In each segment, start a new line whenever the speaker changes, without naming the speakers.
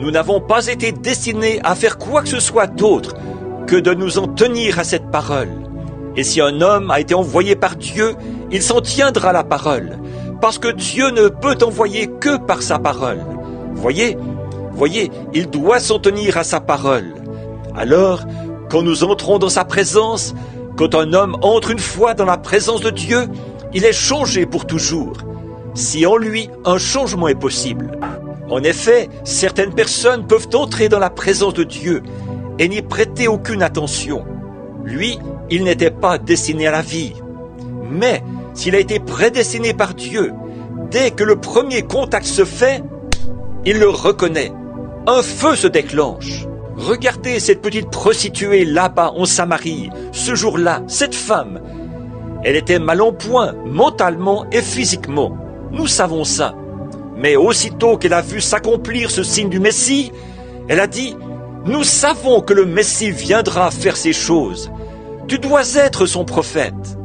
Nous n'avons pas été destinés à faire quoi que ce soit d'autre que de nous en tenir à cette parole. Et si un homme a été envoyé par Dieu, il s'en tiendra à la parole, parce que Dieu ne peut envoyer que par sa parole. Voyez, il doit s'en tenir à sa parole. Alors, quand nous entrons dans sa présence, quand un homme entre une fois dans la présence de Dieu, il est changé pour toujours. Si en lui, un changement est possible. En effet, certaines personnes peuvent entrer dans la présence de Dieu et n'y prêter aucune attention. Lui, il n'était pas destiné à la vie. Mais, s'il a été prédestiné par Dieu, dès que le premier contact se fait, il le reconnaît. Un feu se déclenche. Regardez cette petite prostituée là-bas en Samarie, ce jour-là, cette femme. Elle était mal en point, mentalement et physiquement. Nous savons ça. Mais aussitôt qu'elle a vu s'accomplir ce signe du Messie, elle a dit « Nous savons que le Messie viendra faire ces choses. Tu dois être son prophète. »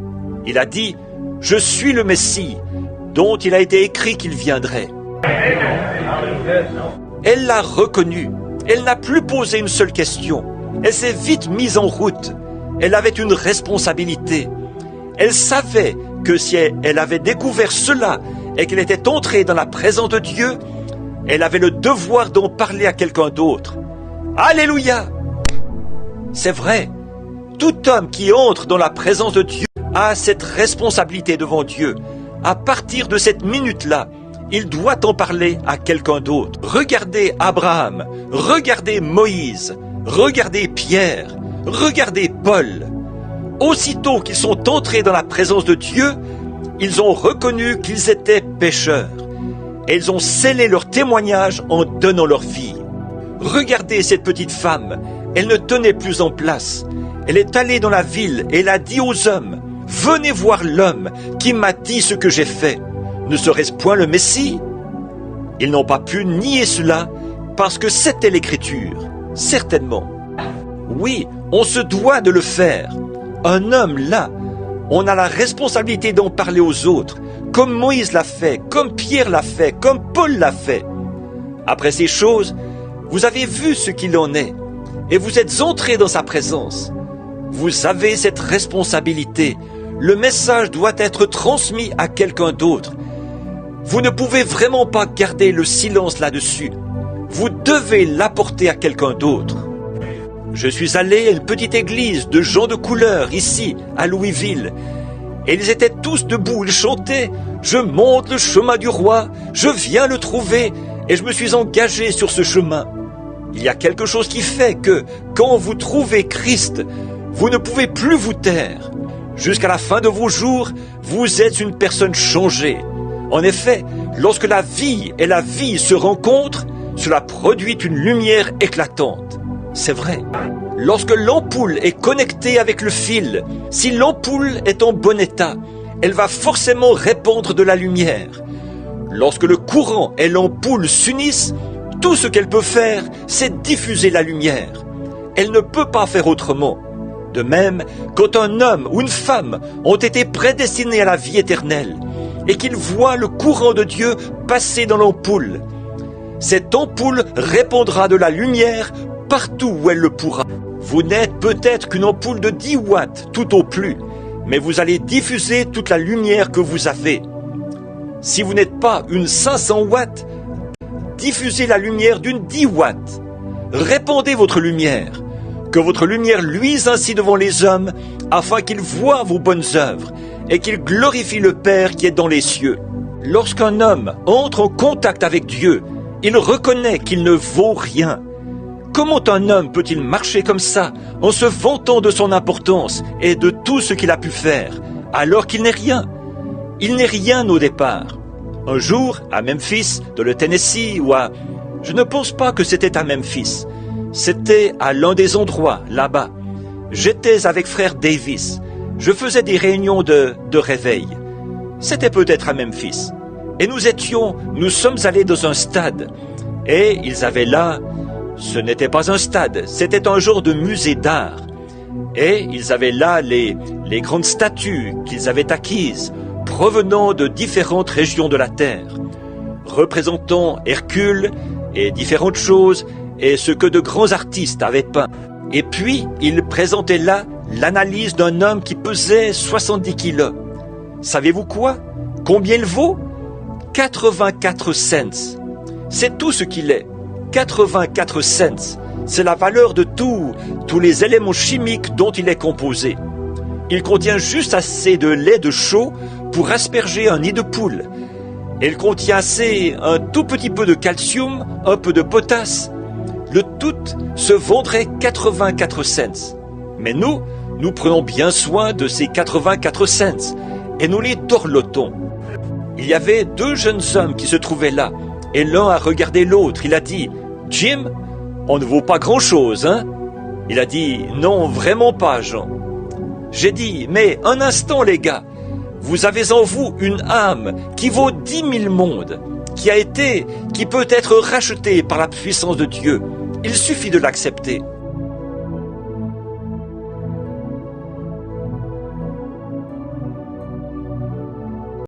Il a dit « Je suis le Messie, dont il a été écrit qu'il viendrait. » Elle l'a reconnu. Elle n'a plus posé une seule question. Elle s'est vite mise en route. Elle avait une responsabilité. Elle savait que si elle avait découvert cela et qu'elle était entrée dans la présence de Dieu, elle avait le devoir d'en parler à quelqu'un d'autre. Alléluia! C'est vrai, tout homme qui entre dans la présence de Dieu a cette responsabilité devant Dieu. À partir de cette minute-là, il doit en parler à quelqu'un d'autre. Regardez Abraham, regardez Moïse, regardez Pierre, regardez Paul. Aussitôt qu'ils sont entrés dans la présence de Dieu, ils ont reconnu qu'ils étaient pécheurs. Et ils ont scellé leur témoignage en donnant leur vie. Regardez cette petite femme, elle ne tenait plus en place. Elle est allée dans la ville et elle a dit aux hommes, « Venez voir l'homme qui m'a dit ce que j'ai fait. Ne serait-ce point le Messie ?» Ils n'ont pas pu nier cela parce que c'était l'Écriture, certainement. Oui, on se doit de le faire. Un homme là, on a la responsabilité d'en parler aux autres, comme Moïse l'a fait, comme Pierre l'a fait, comme Paul l'a fait. Après ces choses, vous avez vu ce qu'il en est, et vous êtes entrés dans sa présence. Vous avez cette responsabilité. Le message doit être transmis à quelqu'un d'autre. Vous ne pouvez vraiment pas garder le silence là-dessus. Vous devez l'apporter à quelqu'un d'autre. Je suis allé à une petite église de gens de couleur ici, à Louisville. Et ils étaient tous debout, ils chantaient « Je monte le chemin du roi, je viens le trouver, et je me suis engagé sur ce chemin. » Il y a quelque chose qui fait que, quand vous trouvez Christ, vous ne pouvez plus vous taire. Jusqu'à la fin de vos jours, vous êtes une personne changée. En effet, lorsque la vie et la vie se rencontrent, cela produit une lumière éclatante. C'est vrai. Lorsque l'ampoule est connectée avec le fil, si l'ampoule est en bon état, elle va forcément répandre de la lumière. Lorsque le courant et l'ampoule s'unissent, tout ce qu'elle peut faire, c'est diffuser la lumière. Elle ne peut pas faire autrement. De même, quand un homme ou une femme ont été prédestinés à la vie éternelle et qu'ils voient le courant de Dieu passer dans l'ampoule, cette ampoule répandra de la lumière partout où elle le pourra. Vous n'êtes peut-être qu'une ampoule de 10 watts tout au plus, mais vous allez diffuser toute la lumière que vous avez. Si vous n'êtes pas une 500 watts, diffusez la lumière d'une 10 watts. Répandez votre lumière. Que votre lumière luise ainsi devant les hommes, afin qu'ils voient vos bonnes œuvres et qu'ils glorifient le Père qui est dans les cieux. Lorsqu'un homme entre en contact avec Dieu, il reconnaît qu'il ne vaut rien. Comment un homme peut-il marcher comme ça, en se vantant de son importance et de tout ce qu'il a pu faire, alors qu'il n'est rien? Il n'est rien au départ. Un jour, à Memphis, dans le Tennessee, ou à... Je ne pense pas que c'était à Memphis. C'était à l'un des endroits, là-bas. J'étais avec frère Davis. Je faisais des réunions de réveil. C'était peut-être à Memphis. Et nous sommes allés dans un stade. Et ils avaient là... Ce n'était pas un stade, c'était un genre de musée d'art. Et ils avaient là les grandes statues qu'ils avaient acquises, provenant de différentes régions de la terre, représentant Hercule et différentes choses, et ce que de grands artistes avaient peint. Et puis, il présentait là l'analyse d'un homme qui pesait 70 kilos. Savez-vous quoi? Combien il vaut? 84 cents. C'est tout ce qu'il est. 84 cents. C'est la valeur de tous les éléments chimiques dont il est composé. Il contient juste assez de lait de chaux pour asperger un nid de poule. Il contient un tout petit peu de calcium, un peu de potasse. Le tout se vendrait 84 cents. Mais nous prenons bien soin de ces 84 cents et nous les dorlotons. Il y avait deux jeunes hommes qui se trouvaient là et l'un a regardé l'autre. Il a dit « Jim, on ne vaut pas grand-chose, hein ?» Il a dit « Non, vraiment pas, Jean. » J'ai dit « Mais un instant, les gars, vous avez en vous une âme qui vaut 10 000 mondes, qui peut être rachetée par la puissance de Dieu. Il suffit de l'accepter.